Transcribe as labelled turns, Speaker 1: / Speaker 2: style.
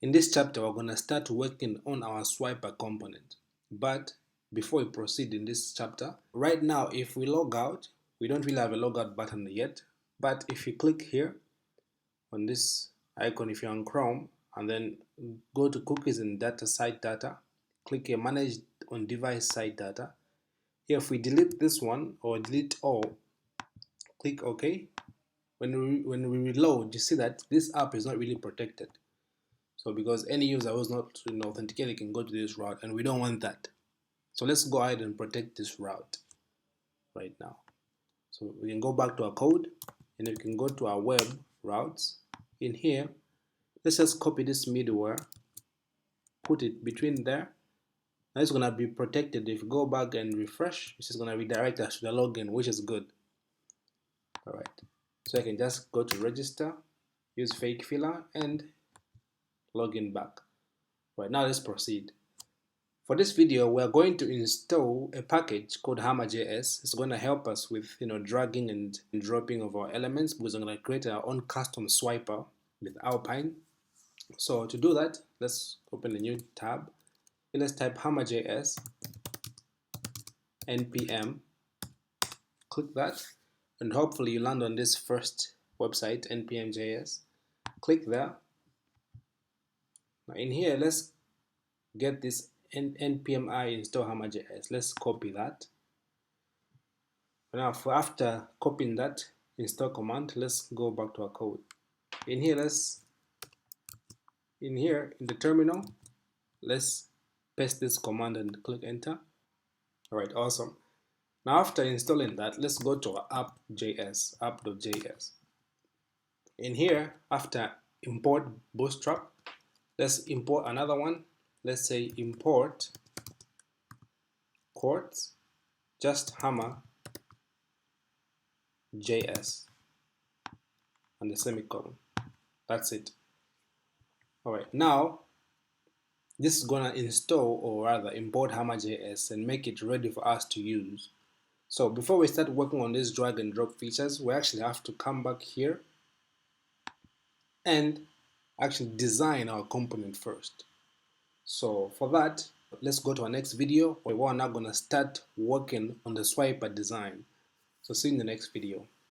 Speaker 1: In this chapter, we're going to start working on our swiper component. But before we proceed in this chapter, right now, if we log out, we don't really have a logout button yet. But if you click here on this icon, if you're on Chrome, and then go to cookies and data site data, click here, manage on device site data. Here, if we delete this one or delete all, click OK. When we reload, you see that this app is not really protected. So because any user who's not authenticated can go to this route, and we don't want that. So let's go ahead and protect this route right now. So we can go back to our code, and we can go to our web routes. In here, let's just copy this middleware, put it between there. Now it's gonna be protected. If you go back and refresh, it's just gonna redirect us to the login, which is good. All right. So I can just go to register, use fake filler, and login back. Right now, let's proceed. For this video, we're going to install a package called Hammer.js. It's going to help us with dragging and dropping of our elements, because we're going to create our own custom swiper with Alpine. So to do that, let's open a new tab. And let's type Hammer.js npm. Click that, and hopefully you land on this first website, npm.js. Click there. Now in here, let's get this npm I install Hammer.js. Let's copy that. Now after copying that install command, let's go back to our code. In here, in the terminal, let's paste this command and click enter. Alright, awesome. Now after installing that, let's go to our app.js. In here, after import bootstrap, let's import another one. Let's say import quotes just Hammer.js and the semicolon. That's it. Alright, now this is gonna install, or rather import Hammer.js and make it ready for us to use. So before we start working on these drag and drop features, we actually have to come back here and actually design our component first. So for that, let's go to our next video where we're now going to start working on the swiper design. So see you in the next video.